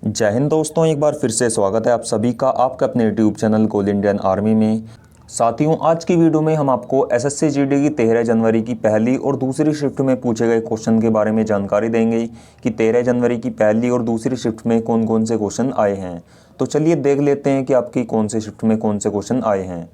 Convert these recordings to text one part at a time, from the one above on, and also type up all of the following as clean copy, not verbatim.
जय हिंद दोस्तों, एक बार फिर से स्वागत है आप सभी का आपके अपने यूट्यूब चैनल कोल इंडियन आर्मी में। साथियों, आज की वीडियो में हम आपको एसएससी जीडी की 13 जनवरी की पहली और दूसरी शिफ्ट में पूछे गए क्वेश्चन के बारे में जानकारी देंगे कि 13 जनवरी की पहली और दूसरी शिफ्ट में कौन कौन से क्वेश्चन आए हैं। तो चलिए देख लेते हैं कि आपकी कौन सी शिफ्ट में कौन से क्वेश्चन आए हैं।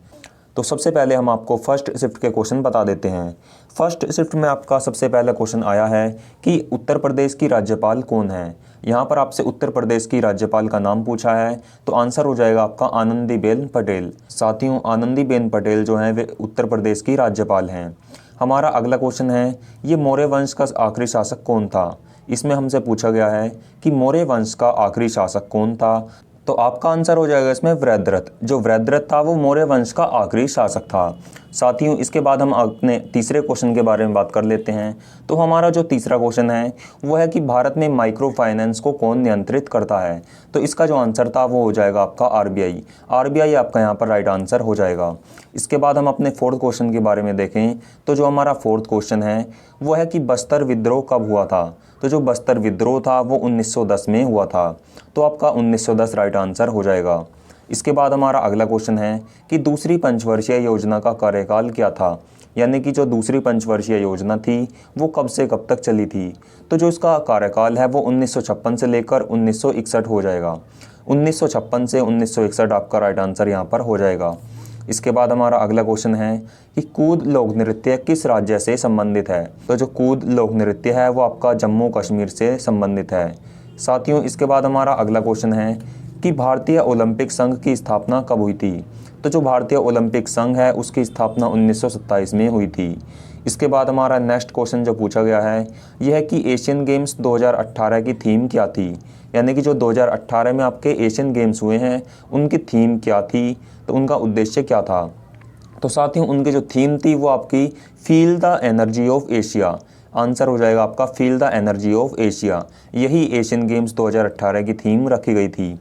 तो सबसे पहले हम आपको फर्स्ट शिफ्ट के क्वेश्चन बता देते हैं। फर्स्ट शिफ्ट में आपका सबसे पहला क्वेश्चन आया है कि उत्तर प्रदेश की राज्यपाल कौन है। यहाँ पर आपसे उत्तर प्रदेश की राज्यपाल का नाम पूछा है, तो आंसर हो जाएगा आपका आनंदीबेन पटेल। साथियों, आनंदीबेन पटेल जो हैं वे उत्तर प्रदेश की राज्यपाल हैं। हमारा अगला क्वेश्चन है, ये मौर्य वंश का आखिरी शासक कौन था। इसमें हमसे पूछा गया है कि मौर्य वंश का आखिरी शासक कौन था। तो आपका आंसर हो जाएगा इसमें वृद्धरथ। जो वृद्धरथ था वो मौर्य वंश का आखिरी शासक था। साथियों, इसके बाद हम अपने तीसरे क्वेश्चन के बारे में बात कर लेते हैं। तो हमारा जो तीसरा क्वेश्चन है वो है कि भारत में माइक्रो फाइनेंस को कौन नियंत्रित करता है। तो इसका जो आंसर था वो हो जाएगा आपका आरबीआई। आरबीआई आपका यहाँ पर राइट आंसर हो जाएगा। इसके बाद हम अपने फोर्थ क्वेश्चन के बारे में देखें तो जो हमारा फोर्थ क्वेश्चन है वो है कि बस्तर विद्रोह कब हुआ था। तो जो बस्तर विद्रोह था वो 1910 में हुआ था। तो आपका 1910 राइट आंसर हो जाएगा। इसके बाद हमारा अगला क्वेश्चन है कि दूसरी पंचवर्षीय योजना का कार्यकाल क्या था। यानी कि जो दूसरी पंचवर्षीय योजना थी वो कब से कब तक चली थी। तो जो इसका कार्यकाल है वो 1956 से लेकर 1961 हो जाएगा। 1956 से 1961 आपका राइट आंसर यहाँ पर हो जाएगा। इसके बाद हमारा अगला क्वेश्चन है कि कूद लोक नृत्य किस राज्य से संबंधित है। तो जो कूद लोक नृत्य है वो आपका जम्मू कश्मीर से संबंधित है। साथियों, इसके बाद हमारा अगला क्वेश्चन है कि भारतीय ओलंपिक संघ की स्थापना कब हुई थी। तो जो भारतीय ओलंपिक संघ है उसकी स्थापना 1927 में हुई थी। इसके बाद हमारा नेक्स्ट क्वेश्चन जो पूछा गया है यह है कि एशियन गेम्स 2018 की थीम क्या थी। यानी कि जो 2018 में आपके एशियन गेम्स हुए हैं उनकी थीम क्या थी, तो उनका उद्देश्य क्या था। तो साथियों, उनकी जो थीम थी वो आपकी feel the energy of Asia. Answer हो जाएगा आपका feel the energy of Asia. यही एशियन गेम्स 2018 की थीम रखी गई थी।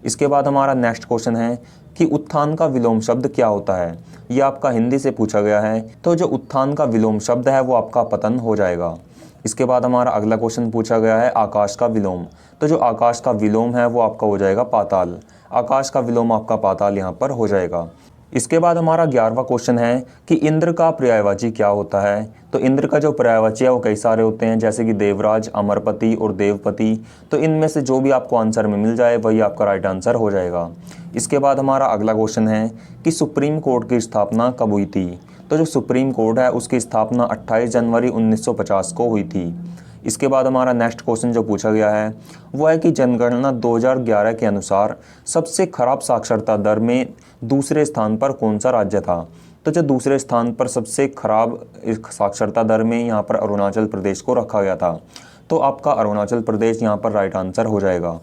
इसके बाद हमारा नेक्स्ट क्वेश्चन है कि उत्थान का विलोम शब्द क्या होता है। यह आपका हिंदी से पूछा गया है। तो जो उत्थान का विलोम शब्द है वो आपका पतन हो जाएगा। इसके बाद हमारा अगला क्वेश्चन पूछा गया है आकाश का विलोम। तो जो आकाश का विलोम है वो आपका हो जाएगा पाताल। आकाश का विलोम आपका पाताल यहाँ पर हो जाएगा। इसके बाद हमारा 11वां क्वेश्चन है कि इंद्र का पर्यायवाची क्या होता है। तो इंद्र का जो पर्यायवाची है वो कई सारे होते हैं, जैसे कि देवराज, अमरपति और देवपति। तो इनमें से जो भी आपको आंसर में मिल जाए वही आपका राइट आंसर हो जाएगा। इसके बाद हमारा अगला क्वेश्चन है कि सुप्रीम कोर्ट की स्थापना कब हुई थी। तो जो सुप्रीम कोर्ट है उसकी स्थापना 28 जनवरी 1950 को हुई थी। इसके बाद हमारा नेक्स्ट क्वेश्चन जो पूछा गया है वो है कि जनगणना 2011 के अनुसार सबसे खराब साक्षरता दर में दूसरे स्थान पर कौन सा राज्य था। तो जो दूसरे स्थान पर सबसे खराब साक्षरता दर में यहाँ पर अरुणाचल प्रदेश को रखा गया था। तो आपका अरुणाचल प्रदेश यहाँ पर राइट आंसर हो जाएगा।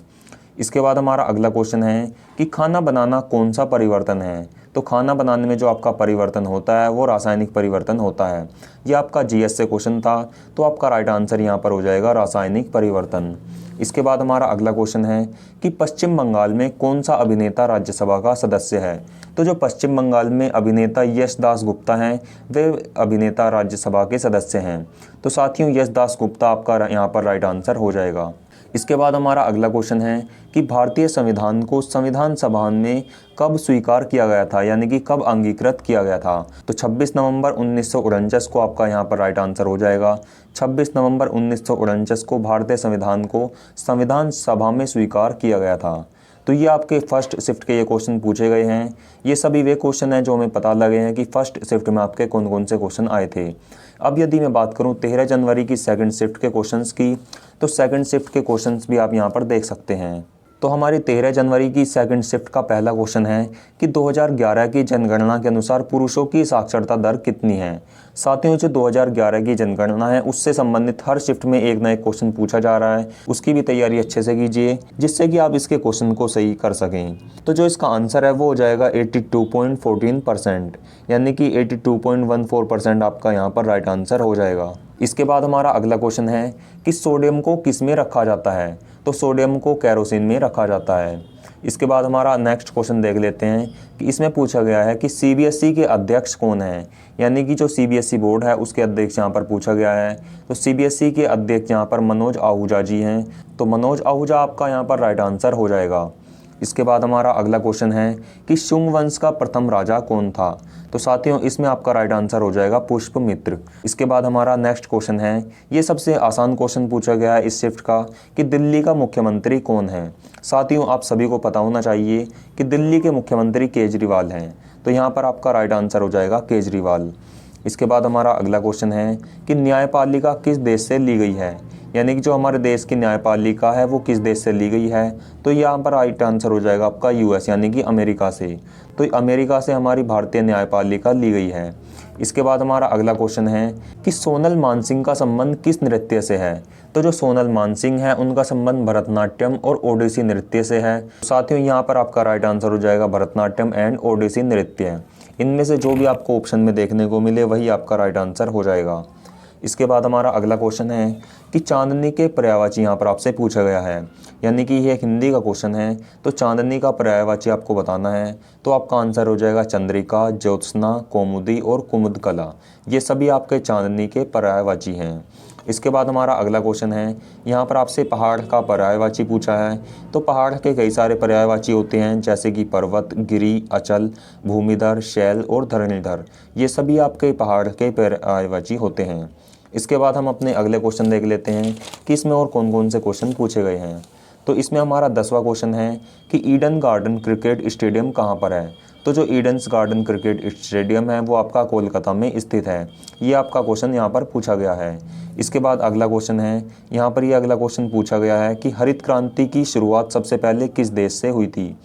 इसके बाद हमारा अगला क्वेश्चन है कि खाना बनाना कौन सा परिवर्तन है। तो खाना बनाने में जो आपका परिवर्तन होता है वो रासायनिक परिवर्तन होता है। ये आपका जीएस से क्वेश्चन था, तो आपका राइट आंसर यहाँ पर हो जाएगा रासायनिक परिवर्तन। इसके बाद हमारा अगला क्वेश्चन है कि पश्चिम बंगाल में कौन सा अभिनेता राज्यसभा का सदस्य है। तो जो पश्चिम बंगाल में अभिनेता यश दास गुप्ता हैं वे अभिनेता राज्यसभा के सदस्य हैं। तो साथियों, यश दास गुप्ता आपका यहाँ पर राइट आंसर हो जाएगा। इसके बाद हमारा अगला क्वेश्चन है कि भारतीय संविधान को संविधान सभा में कब स्वीकार किया गया था, यानी कि कब अंगीकृत किया गया था। तो 26 नवंबर 1949 को आपका यहाँ पर राइट आंसर हो जाएगा। 26 नवंबर 1949 को भारतीय संविधान को संविधान सभा में स्वीकार किया गया था। तो ये आपके फर्स्ट शिफ्ट के ये क्वेश्चन पूछे गए हैं। ये सभी वे क्वेश्चन हैं जो हमें पता लगे हैं कि फर्स्ट शिफ्ट में आपके कौन कौन से क्वेश्चन आए थे। अब यदि मैं बात करूं 13 जनवरी की सेकंड शिफ्ट के क्वेश्चंस की, तो सेकंड शिफ्ट के क्वेश्चंस भी आप यहां पर देख सकते हैं। तो हमारी 13 जनवरी की सेकंड शिफ्ट का पहला क्वेश्चन है कि 2011 की जनगणना के अनुसार पुरुषों की साक्षरता दर कितनी है। साथियों, जो 2011 की जनगणना है उससे संबंधित हर शिफ्ट में एक ना एक क्वेश्चन पूछा जा रहा है। उसकी भी तैयारी अच्छे से कीजिए जिससे कि आप इसके क्वेश्चन को सही कर सकें। तो जो इसका आंसर है वो हो जाएगा 82.14%, यानी कि 82.14% आपका यहाँ पर राइट आंसर हो जाएगा। इसके बाद हमारा अगला क्वेश्चन है कि सोडियम को किस में रखा जाता है। तो तो सोडियम को केरोसिन में रखा जाता है। इसके बाद हमारा नेक्स्ट क्वेश्चन देख लेते हैं कि इसमें पूछा गया है कि सीबीएसई के अध्यक्ष कौन हैं, यानी कि जो सीबीएसई बोर्ड है उसके अध्यक्ष यहाँ पर पूछा गया है। तो सीबीएसई के अध्यक्ष यहाँ पर मनोज आहूजा जी हैं। तो मनोज आहूजा आपका यहाँ पर राइट आंसर हो जाएगा। इसके बाद हमारा अगला क्वेश्चन है कि शुंग वंश का प्रथम राजा कौन था। तो साथियों इसमें आपका राइट आंसर हो जाएगा पुष्पमित्र। इसके बाद हमारा नेक्स्ट क्वेश्चन है, ये सबसे आसान क्वेश्चन पूछा गया है इस शिफ्ट का, कि दिल्ली का मुख्यमंत्री कौन है। साथियों आप सभी को पता होना चाहिए कि दिल्ली के मुख्यमंत्री केजरीवाल हैं। तो यहाँ पर आपका राइट आंसर हो जाएगा केजरीवाल। इसके बाद हमारा अगला क्वेश्चन है कि न्यायपालिका किस देश से ली गई है, यानी कि जो हमारे देश की न्यायपालिका है वो किस देश से ली गई है। तो यहाँ पर राइट आंसर हो जाएगा आपका यूएस, यानी कि अमेरिका से। तो अमेरिका से हमारी भारतीय न्यायपालिका ली गई है। इसके बाद हमारा अगला क्वेश्चन है कि सोनल मानसिंह का संबंध किस नृत्य से है। तो जो सोनल मानसिंह है उनका संबंध भरतनाट्यम और ओडिसी नृत्य से है। साथियों यहाँ पर आपका राइट आंसर हो जाएगा भरतनाट्यम एंड ओडिसी नृत्य। इनमें से जो भी आपको ऑप्शन में देखने को मिले वही आपका राइट आंसर हो जाएगा। इसके बाद हमारा अगला क्वेश्चन है कि चांदनी के पर्यायवाची यहाँ पर आपसे पूछा गया है, यानी कि यह एक हिंदी का क्वेश्चन है। तो चांदनी का पर्यायवाची आपको बताना है। तो आपका आंसर हो जाएगा चंद्रिका, ज्योत्सना, कौमुदी और कुमुदकला। ये सभी आपके चांदनी के पर्यायवाची हैं। इसके बाद हमारा अगला क्वेश्चन है, यहाँ पर आपसे पहाड़ का पर्यायवाची पूछा है। तो पहाड़ के कई सारे पर्यायवाची होते हैं, जैसे कि पर्वत, गिरि, अचल, भूमिधर, शैल और धरणीधर। ये सभी आपके पहाड़ के पर्यायवाची होते हैं। इसके बाद हम अपने अगले क्वेश्चन देख लेते हैं कि इसमें और कौन कौन से क्वेश्चन पूछे गए हैं। तो इसमें हमारा 10वां क्वेश्चन है कि ईडन गार्डन क्रिकेट स्टेडियम कहाँ पर है। तो जो ईडन्स गार्डन क्रिकेट स्टेडियम है वो आपका कोलकाता में स्थित है। ये आपका क्वेश्चन यहाँ पर पूछा गया है। इसके बाद अगला क्वेश्चन है, यहाँ पर ये अगला क्वेश्चन पूछा गया है कि हरित क्रांति की शुरुआत सबसे पहले किस देश से हुई थी।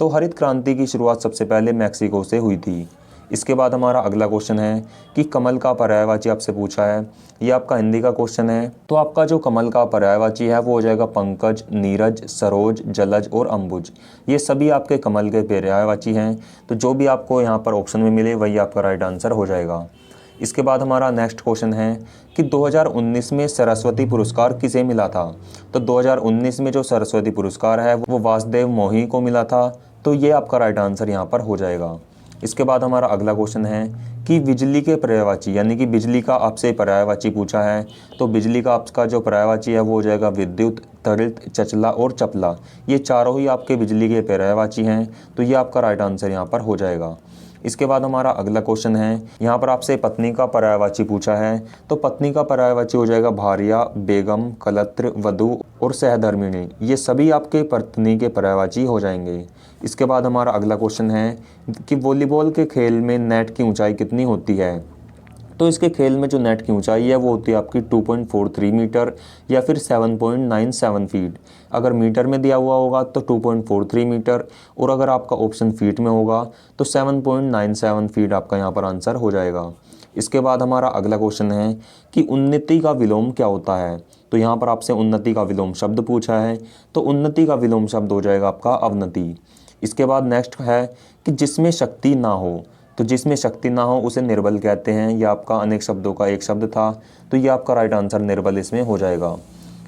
तो हरित क्रांति की शुरुआत सबसे पहले मैक्सिको से हुई थी। इसके बाद हमारा अगला क्वेश्चन है कि कमल का पर्यायवाची आपसे पूछा है। ये आपका हिंदी का क्वेश्चन है। तो आपका जो कमल का पर्यायवाची है वो हो जाएगा पंकज, नीरज, सरोज, जलज और अंबुज। ये सभी आपके कमल के पर्यायवाची हैं। तो जो भी आपको यहाँ पर ऑप्शन में मिले वही आपका राइट आंसर हो जाएगा। इसके बाद हमारा नेक्स्ट क्वेश्चन है कि 2019 में सरस्वती पुरस्कार किसे मिला था। तो 2019 में जो सरस्वती पुरस्कार है वो वासुदेव मोही को मिला था। तो ये आपका राइट आंसर यहाँ पर हो जाएगा। इसके बाद हमारा अगला क्वेश्चन है कि बिजली के पर्यायवाची, यानी कि बिजली का आपसे पर्यायवाची पूछा है। तो बिजली का आपका जो पर्यायवाची है वो हो जाएगा विद्युत, त्वरित, चचला और चपला। ये चारों ही आपके बिजली के पर्यायवाची हैं। तो ये आपका राइट आंसर यहाँ पर हो जाएगा। इसके बाद हमारा अगला क्वेश्चन है, यहाँ पर आपसे पत्नी का पर्यायवाची पूछा है। तो पत्नी का पर्यायवाची हो जाएगा भार्या, बेगम, कलत्र, वधू और सहधर्मिणी। ये सभी आपके पत्नी के पर्यायवाची हो जाएंगे। इसके बाद हमारा अगला क्वेश्चन है कि वॉलीबॉल के खेल में नेट की ऊंचाई कितनी होती है। तो इसके खेल में जो नेट की ऊंचाई है वो होती है आपकी 2.43 मीटर या फिर 7.97 फीट। अगर मीटर में दिया हुआ होगा तो 2.43 मीटर, और अगर आपका ऑप्शन फीट में होगा तो 7.97 फीट आपका यहाँ पर आंसर हो जाएगा। इसके बाद हमारा अगला क्वेश्चन है कि उन्नति का विलोम क्या होता है। तो यहाँ पर आपसे उन्नति का विलोम शब्द पूछा है। तो उन्नति का विलोम शब्द हो जाएगा आपका अवनति। इसके बाद नेक्स्ट है कि जिसमें शक्ति ना हो। तो जिसमें शक्ति ना हो उसे निर्बल कहते हैं। यह आपका अनेक शब्दों का एक शब्द था। तो ये आपका राइट आंसर निर्बल इसमें हो जाएगा।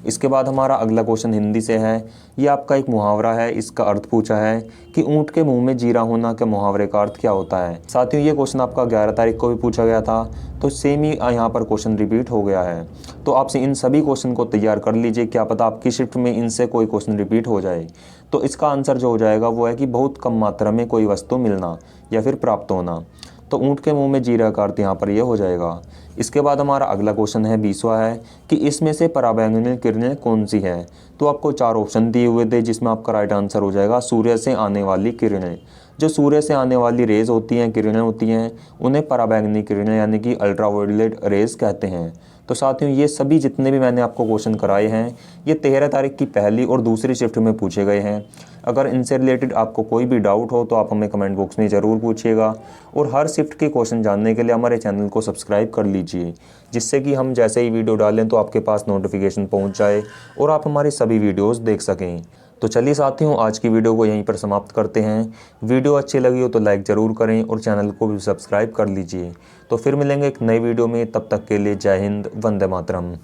इसके बाद हमारा अगला क्वेश्चन हिंदी से है। ये आपका एक मुहावरा है, इसका अर्थ पूछा है कि ऊँट के मुंह में जीरा होना के मुहावरे का अर्थ क्या होता है। साथियों ये क्वेश्चन आपका 11 तारीख को भी पूछा गया था। तो सेम ही यहाँ पर क्वेश्चन रिपीट हो गया है। तो आपसे इन सभी क्वेश्चन को तैयार कर लीजिए, क्या पता आपकी शिफ्ट में इनसे कोई क्वेश्चन रिपीट हो जाए। तो इसका आंसर जो हो जाएगा वो है कि बहुत कम मात्रा में कोई वस्तु मिलना या फिर प्राप्त होना। तो ऊँट के मुंह में जीरा का अर्थ यहाँ पर ये हो जाएगा। इसके बाद हमारा अगला क्वेश्चन है 20वां है कि इसमें से पराबैंगनी किरणें कौन सी है। तो आपको 4 ऑप्शन दिए हुए थे, जिसमें आपका राइट आंसर हो जाएगा सूर्य से आने वाली किरणें। जो सूर्य से आने वाली रेज होती हैं, किरणें होती हैं, उन्हें पराबैंगनी किरणें यानी कि अल्ट्रावायलेट रेज कहते हैं। तो साथियों ये सभी जितने भी मैंने आपको क्वेश्चन कराए हैं ये 13 तारीख की पहली और दूसरी शिफ्ट में पूछे गए हैं। अगर इनसे रिलेटेड आपको कोई भी डाउट हो तो आप हमें कमेंट बॉक्स में ज़रूर पूछिएगा, और हर शिफ्ट के क्वेश्चन जानने के लिए हमारे चैनल को सब्सक्राइब कर लीजिए, जिससे कि हम जैसे ही वीडियो डालें तो आपके पास नोटिफिकेशन पहुंच जाए और आप हमारी सभी वीडियोस देख सकें। तो चलिए साथियों आज की वीडियो को यहीं पर समाप्त करते हैं। वीडियो अच्छी लगी हो तो लाइक ज़रूर करें और चैनल को भी सब्सक्राइब कर लीजिए। तो फिर मिलेंगे एक नई वीडियो में, तब तक के लिए जय हिंद, वंदे मातरम।